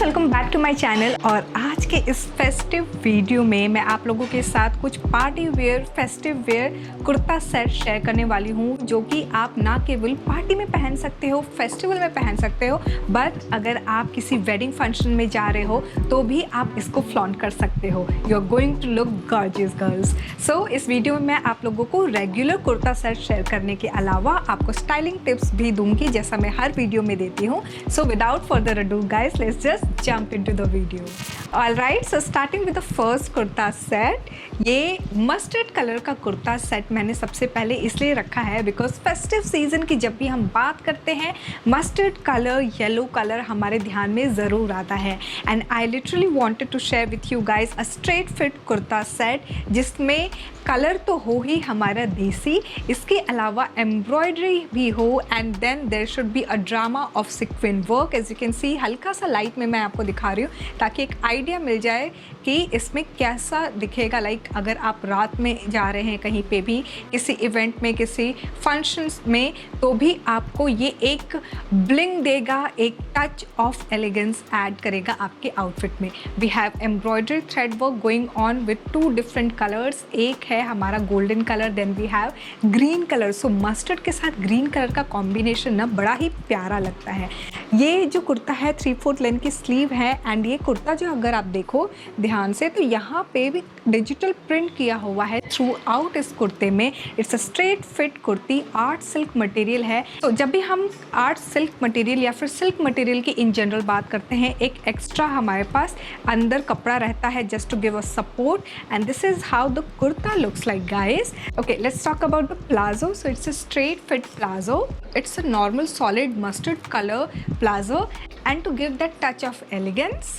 Welcome back to my channel. और आज के इस फेस्टिव वीडियो में मैं आप लोगों के साथ कुछ party wear festive where kurta set share करने वाली हूँ, जो कि आप ना केवल पार्टी में पहन सकते हो, फेस्टिवल में पहन सकते हो, बट अगर आप किसी वेडिंग फंक्शन में जा रहे हो तो भी आप इसको फ्लॉन्ट कर सकते हो। You are going to look gorgeous girls. So इस वीडियो में मैं आप लोगों को रेगुलर कुर्ता सेट शेयर करने के अलावा आपको स्टाइलिंग टिप्स भी दूंगी, जैसा मैं हर वीडियो में देती हूँ। So without further ado guys, let's just jump into the video. Alright, so starting with the first kurta set. ये मस्टर्ड कलर का कुर्ता सेट मैंने सबसे पहले इसलिए रखा है बिकॉज फेस्टिव सीजन की जब भी हम बात करते हैं मस्टर्ड कलर, येलो कलर हमारे ध्यान में ज़रूर आता है। And I literally wanted to share with you guys a straight fit kurta set जिसमें कलर तो हो ही हमारा देसी, इसके अलावा एम्ब्रॉयडरी भी हो, and then there should be a drama of sequin work. As you can see, हल्का सा लाइट में मैं आपको दिखा रही हूँ ताकि एक आइडिया मिल जाए कि इसमें कैसा दिखेगा। लाइक अगर आप रात में जा रहे हैं कहीं पे भी, किसी इवेंट में, किसी फंक्शंस में, तो भी आपको ये एक ब्लिंग देगा, एक टच ऑफ एलिगेंस ऐड करेगा आपके आउटफिट में। We have embroidery thread work going on with 2 different colours. एक है हमारा golden colour, then we have green colour. So mustard के साथ ग्रीन कलर का कॉम्बिनेशन ना बड़ा ही प्यारा लगता है। ये जो कुर्ता है 3/4 लेंथ की स्लीव है, एंड ये कुर्ता जो अगर आप देखो ध्यान से तो यहाँ पे भी डिजिटल प्रिंट किया हुआ है थ्रू आउट इस कुर्ते में। It's a straight fit kurti, art silk material है। तो जब भी हम आर्ट सिल्क मटेरियल या फिर सिल्क मटेरियल की इन जनरल बात करते हैं, एक एक्स्ट्रा हमारे पास अंदर कपड़ा रहता है just to give a support, and this is how the kurta looks like guys. Okay, let's talk about the palazzo. So it's a straight fit palazzo. It's a normal solid mustard color palazzo, and to give that touch of elegance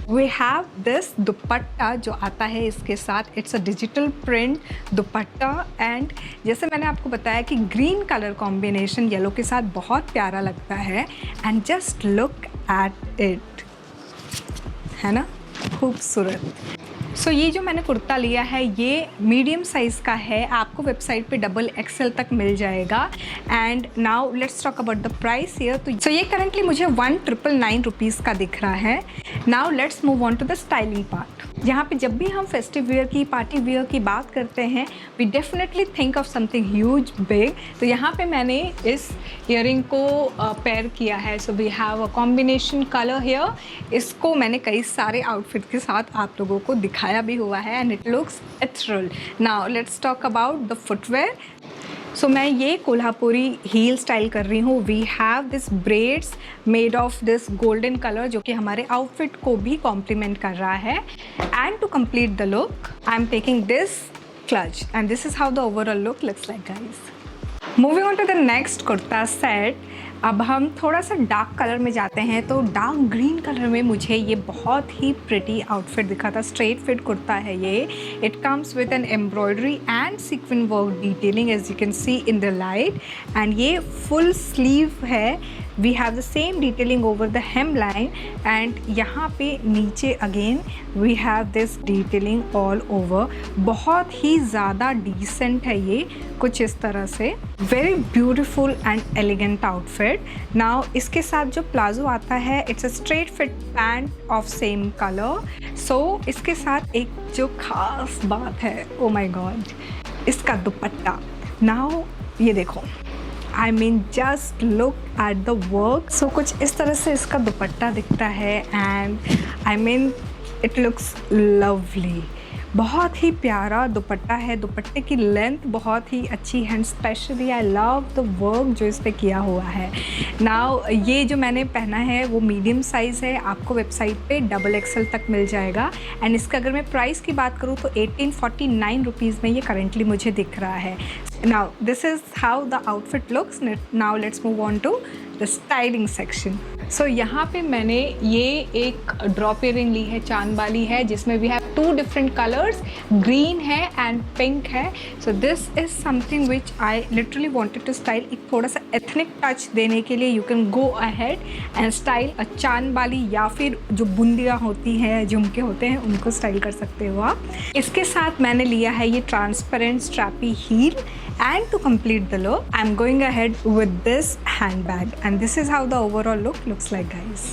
we have this दुपट्टा जो आता है इसके साथ। It's a digital print dupatta, and जैसे मैंने आपको बताया कि ग्रीन कलर कॉम्बिनेशन येलो के साथ बहुत प्यारा लगता है। And just look at it, है ना, खूबसूरत। सो ये जो मैंने कुर्ता लिया है ये मीडियम साइज़ का है, आपको वेबसाइट पे XXL तक मिल जाएगा। And now let's talk about the price here. तो ये करंटली मुझे 1999 रुपीज़ का दिख रहा है। Now let's move on to the styling part. यहाँ पे जब भी हम फेस्टिव वेयर की, पार्टी वेयर की बात करते हैं, we definitely think of something huge big. तो यहाँ पे मैंने इस ईयरिंग को पेयर किया है। So we have a combination colour here. इसको मैंने कई सारे आउटफिट के साथ आप लोगों को दिखाया भी हुआ है, and it looks ethereal. Now let's talk about the footwear. So मैं ये कोल्हापुरी हील स्टाइल कर रही हूँ। We have this braids made of this golden colour जो कि हमारे आउटफिट को भी कॉम्प्लीमेंट कर रहा है। And to complete the look I am taking this clutch, and this is how the overall look looks like guys. Moving on to the next kurta set. अब हम थोड़ा सा डार्क कलर में जाते हैं। तो डार्क ग्रीन कलर में मुझे ये बहुत ही प्रिटी आउटफिट दिखा था। स्ट्रेट फिट कुर्ता है ये। It comes with an embroidery and sequence work detailing as you can see in the light, and ये फुल स्लीव है। We have the same detailing over the hem line, and यहाँ पे नीचे again we have this detailing all over. बहुत ही ज़्यादा decent है ये, कुछ इस तरह से। Very beautiful and elegant outfit. Now इसके साथ जो प्लाजो आता है, it's a straight fit pant of same colour. So इसके साथ एक जो खास बात है, ओ माय गॉड, इसका दुपट्टा। नाउ ये देखो, I mean just look at the work. So कुछ इस तरह से इसका दुपट्टा दिखता है, and I mean it looks lovely. बहुत ही प्यारा दुपट्टा है। दुपट्टे की लेंथ बहुत ही अच्छी है, and specially I love the work जो इस पर किया हुआ है। नाउ ये जो मैंने पहना है वो मीडियम साइज़ है, आपको वेबसाइट पे XXL तक मिल जाएगा। एंड इसका अगर मैं प्राइस की बात करूँ तो 1849 रुपीज़ में ये करेंटली मुझे दिख रहा है। Now this is how the outfit looks. Now let's move on to the styling section. So यहाँ पे मैंने ये एक ड्रॉप ईयरिंग ली है, चांद वाली है, जिसमें we have 2 different colours, green है एंड पिंक है। So this is something which I literally wanted to style. एक थोड़ा सा एथनिक टच देने के लिए you can go ahead and style a चांद वाली, या फिर जो बुंदियाँ होती हैं, झुमके होते हैं, उनको स्टाइल कर सकते हो आप। इसके साथ मैंने लिया है ये transparent strappy heel, and to complete the look I'm going ahead with this handbag, and this is how the overall look looks like guys.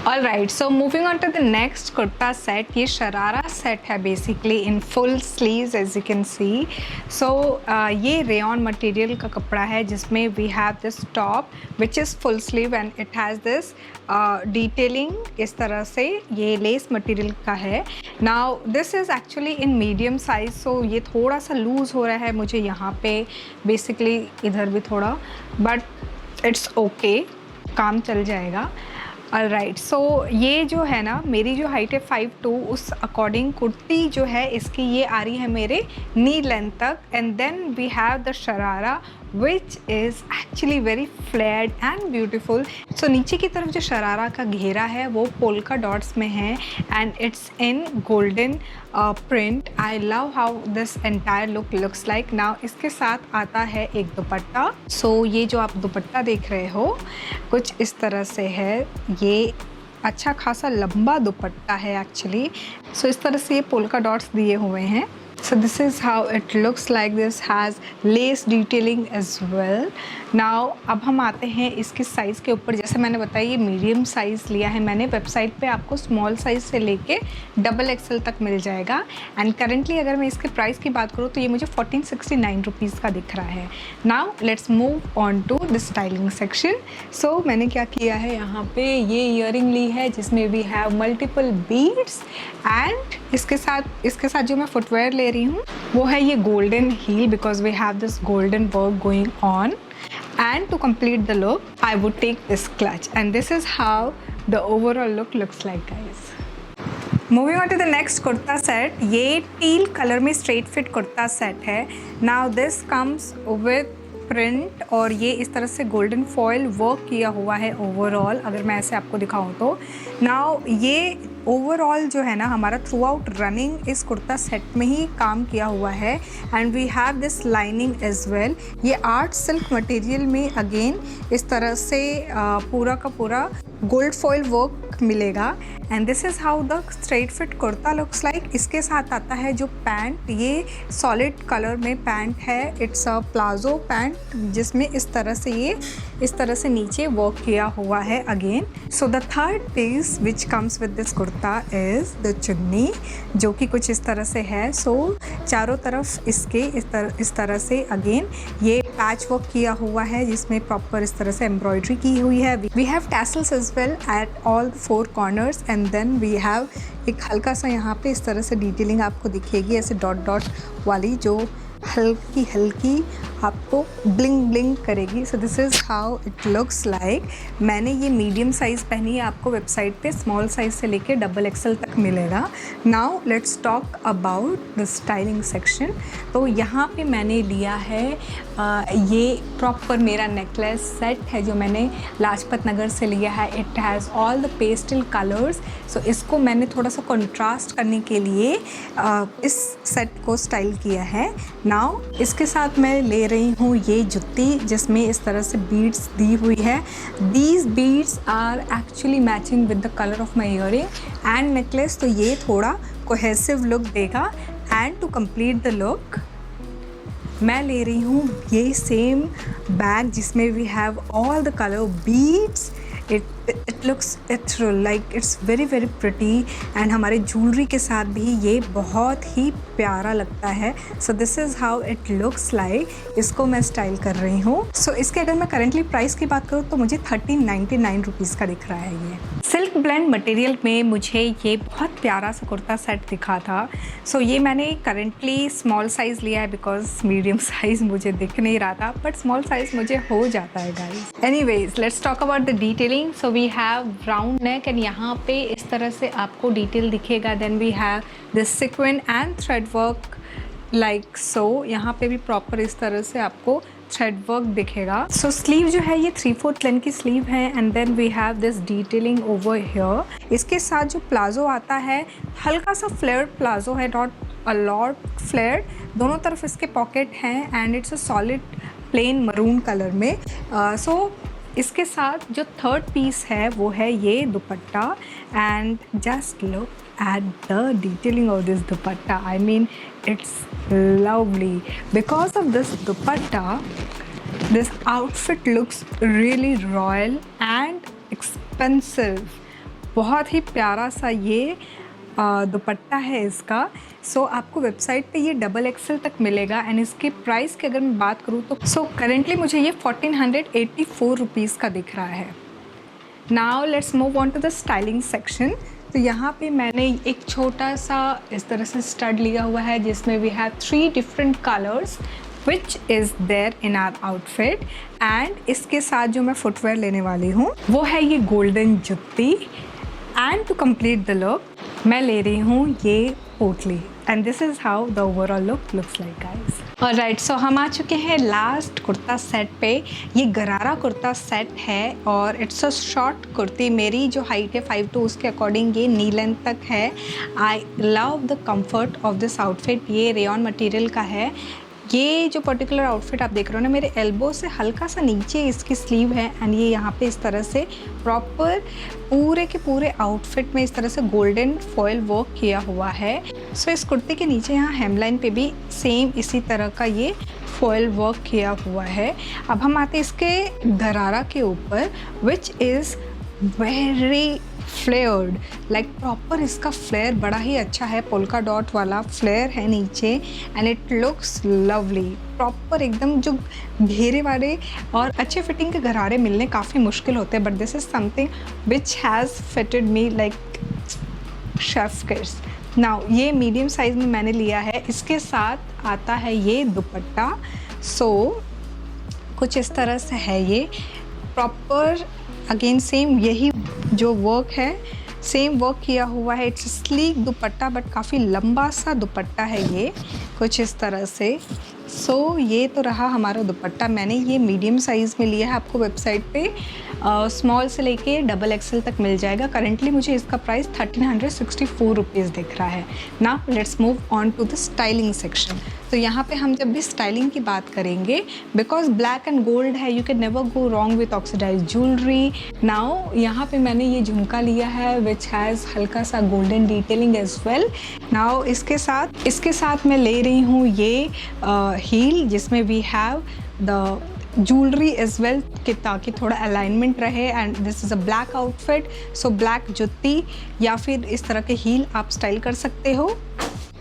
Alright, so moving on to the next kurta set, ये sharara set है basically in full sleeves as you can see. So ये rayon material का कपड़ा है जिसमें we have this top which is full sleeve and it has this detailing इस तरह से. ये लेस मटेरियल का है. Now this is actually in medium size, so ये थोड़ा सा लूज़ हो रहा है मुझे यहाँ पे बेसिकली, इधर भी थोड़ा, बट इट्स ओके, काम चल जाएगा. राइट, सो ये जो है ना, मेरी जो हाइट है 5'2", उस अकॉर्डिंग कुर्ती जो है इसकी ये आ रही है मेरे नी लेंथ तक. And then we have the sharara which is actually very flared and beautiful. So नीचे की तरफ जो शरारा का घेरा है वो पोल्का डॉट्स में है and it's in golden print. I love how this entire look looks like. Now इसके साथ आता है एक दुपट्टा. सो ये जो आप दुपट्टा देख रहे हो कुछ इस तरह से है. ये अच्छा खासा लंबा दुपट्टा है एक्चुअली. सो इस तरह से ये पोल्का डॉट्स दिए हुए हैं. So this is how it looks like. This has lace detailing as well. Now अब हम आते हैं इसकी साइज़ के ऊपर. जैसे मैंने बताया ये मीडियम साइज़ लिया है मैंने. वेबसाइट पे आपको स्मॉल साइज़ से लेके XXL तक मिल जाएगा. एंड करेंटली अगर मैं इसके प्राइस की बात करूँ तो ये मुझे 1469 रुपीज़ का दिख रहा है. Now let's move on to the styling section. So मैंने क्या किया है, यहाँ पे ये ईयरिंग ली है जिसमें we have multiple beads. And इसके साथ जो मैं फुटवेयर ले रही हूँ वो है ये golden heel, because we have this golden work going on. And to complete the look, I would take this clutch, and this is how the overall look looks like, guys. Moving on to the next kurta set, ये teal color में straight fit kurta set है. Now this comes with print और ये इस तरह से golden foil work किया हुआ है ओवरऑल. अगर मैं ऐसे आपको दिखाऊँ तो नाउ ये ओवरऑल जो है ना हमारा थ्रू आउट रनिंग इस कुर्ता सेट में ही काम किया हुआ है. And we have this lining as well. ये आर्ट सिल्क मटेरियल में अगेन इस तरह से पूरा का पूरा गोल्ड फॉइल वर्क मिलेगा. And this is how the straight fit kurta looks like. इसके साथ आता है जो पैंट, ये सॉलिड कलर में पैंट है. इट्स अ प्लाजो पैंट जिसमें इस तरह से नीचे वर्क किया हुआ है again. So the third piece which comes with this kurta is the चुन्नी, जो कि कुछ इस तरह से है. सो चारों तरफ इसके इस तरह से अगेन ये पैच वर्क किया हुआ है जिसमें प्रॉपर इस तरह से एम्ब्रॉयडरी की हुई है. We have tassels as well at all 4 corners. And then we have एक हल्का सा यहाँ पे इस तरह से डिटेलिंग आपको दिखेगी ऐसे डॉट डॉट वाली, जो हल्की आपको ब्लिंग ब्लिंग करेगी. सो this is how it looks like. मैंने ये मीडियम साइज़ पहनी है. आपको वेबसाइट पे स्मॉल साइज़ से लेके XXL तक मिलेगा. Now let's talk about the styling section. तो यहाँ पे मैंने लिया है ये प्रॉपर मेरा नेकलेस सेट है जो मैंने लाजपत नगर से लिया है. It has all the pastel colours. So इसको मैंने थोड़ा सा कंट्रास्ट करने के लिए इस सेट को स्टाइल किया है. नाउ इसके साथ मैं ले रही हूँ ये जुत्ती जिसमें इस तरह से बीड्स दी हुई है. These beads are actually matching with the colour of my earring and necklace. तो ये थोड़ा कोहेसिव लुक देगा. And to complete the look मैं ले रही हूँ ये सेम बैग जिसमें we have all the colour beads. it looks like it's very very pretty. And हमारे ज्वेलरी के साथ भी ये बहुत ही प्यारा लगता है. So this is how it looks like. इसको मैं स्टाइल कर रही हूँ. सो इसके अगर मैं करेंटली प्राइस की बात करूँ तो मुझे 1399 रुपीज़ का दिख रहा है. ये सिल्क ब्लेंड मटेरियल में मुझे ये बहुत प्यारा सा कुर्ता सेट दिखा था. सो ये मैंने करेंटली स्मॉल साइज़ लिया है बिकॉज मीडियम साइज़ मुझे दिख नहीं रहा था, बट स्मॉल साइज़ मुझे हो जाता है guys. Anyways let's talk about the detailing. So we have round neck and यहाँ पे इस तरह से आपको डिटेल दिखेगा. Then we have this sequence and thread work like so. यहाँ पे भी प्रॉपर इस तरह से आपको थ्रेड वर्क दिखेगा. सो स्लीव जो है ये 3/4 लेंथ की स्लीव है. And then we have this detailing over here. इसके साथ जो प्लाजो आता है हल्का सा फ्लेयर प्लाजो है, नॉट अ लॉट फ्लेयर. दोनों तरफ इसके पॉकेट हैं and it's a solid plain maroon colour में. सो इसके साथ जो थर्ड पीस है वो है ये दुपट्टा. And just look at the detailing of this dupatta. I mean it's lovely. Because of this dupatta, this outfit looks really royal and expensive. बहुत ही प्यारा सा ये दुपट्टा है इसका। सो आपको वेबसाइट पे ये XXL तक मिलेगा एंड इसके प्राइस की अगर मैं बात करूँ तो करेंटली मुझे ये 1484 रुपीज़ का दिख रहा है। Now let's move on to the styling section. तो यहाँ पे मैंने एक छोटा सा इस तरह से स्टड लिया हुआ है जिसमें we have 3 different colours which is there in our outfit. And इसके साथ जो मैं फुटवेयर लेने वाली हूँ वो है ये golden jutti. And to complete the look मैं ले रही हूँ ये potli and this is how the overall look looks like guys. Alright, so हम आ चुके हैं लास्ट कुर्ता सेट पे। ये गरारा कुर्ता सेट है और इट्स अ शॉर्ट कुर्ती। मेरी जो हाइट है 5'2", उसके अकॉर्डिंग ये नी लेंथ तक है। I love the comfort of this outfit. ये रेयॉन मटेरियल का है। ये जो पर्टिकुलर आउटफिट आप देख रहे हो ना, मेरे एल्बो से हल्का सा नीचे इसकी स्लीव है एंड ये यहाँ पे इस तरह से प्रॉपर पूरे के पूरे आउटफिट में इस तरह से गोल्डन फॉयल वर्क किया हुआ है। सो इस कुर्ते के नीचे यहाँ हेमलाइन पे भी सेम इसी तरह का ये फॉयल वर्क किया हुआ है। अब हम आते हैं इसके गरारा के ऊपर which is very flared, like proper इसका फ्लेयर बड़ा ही अच्छा है। पोल्का डॉट वाला फ्लेयर है नीचे and it looks lovely. Proper एकदम जो घेरे वाले और अच्छे फिटिंग के गरारे मिलने काफ़ी मुश्किल होते हैं, but this is something which has fitted me like chef kids. Now ये मीडियम साइज़ में मैंने लिया है। इसके साथ आता है ये दुपट्टा। सो कुछ इस तरह से है ये प्रॉपर। अगेन सेम यही जो वर्क है सेम वर्क किया हुआ है। इट्स स्लीक दुपट्टा बट काफ़ी लंबा सा दुपट्टा है ये कुछ इस तरह से। सो ये तो रहा हमारा दुपट्टा। मैंने ये मीडियम साइज़ में लिया है। आपको वेबसाइट पे स्मॉल से लेके XXL तक मिल जाएगा। करेंटली मुझे इसका प्राइस 1364 रुपीज़ दिख रहा है। Now let's move on to the styling section. तो यहाँ पे हम जब भी स्टाइलिंग की बात करेंगे, बिकॉज ब्लैक एंड गोल्ड है, you can never go wrong with oxidise jewellery. Now यहाँ पे मैंने ये झुमका लिया है विच हैज़ हल्का सा golden detailing as well. Now इसके साथ मैं ले रही हूँ ये हील जिसमें we have the jewellery as well कि ताकि थोड़ा अलाइनमेंट रहे। And this is a black outfit, so black जुत्ती या फिर इस तरह के हील आप स्टाइल कर सकते हो।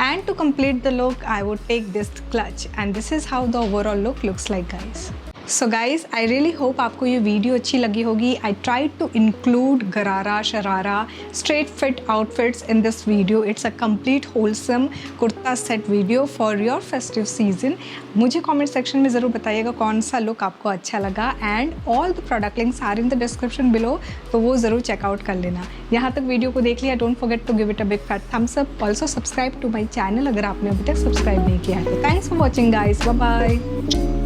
And to complete the look, I would take this clutch and this is how the overall look looks like guys. So guys, I really hope आपको ये वीडियो अच्छी लगी होगी। I tried to include गरारा, sharara, straight fit outfits in this video. It's a complete wholesome kurta set video for your festive season. मुझे comment section में ज़रूर बताइएगा कौन सा लुक आपको अच्छा लगा and all the product links are in the description below, तो वो ज़रूर चेकआउट कर लेना। यहाँ तक वीडियो को देख लिया, don't forget to give it a big fat thumbs up. Also subscribe to my channel अगर आपने अभी तक सब्सक्राइब नहीं किया है। Thanks for watching guys. Bye bye.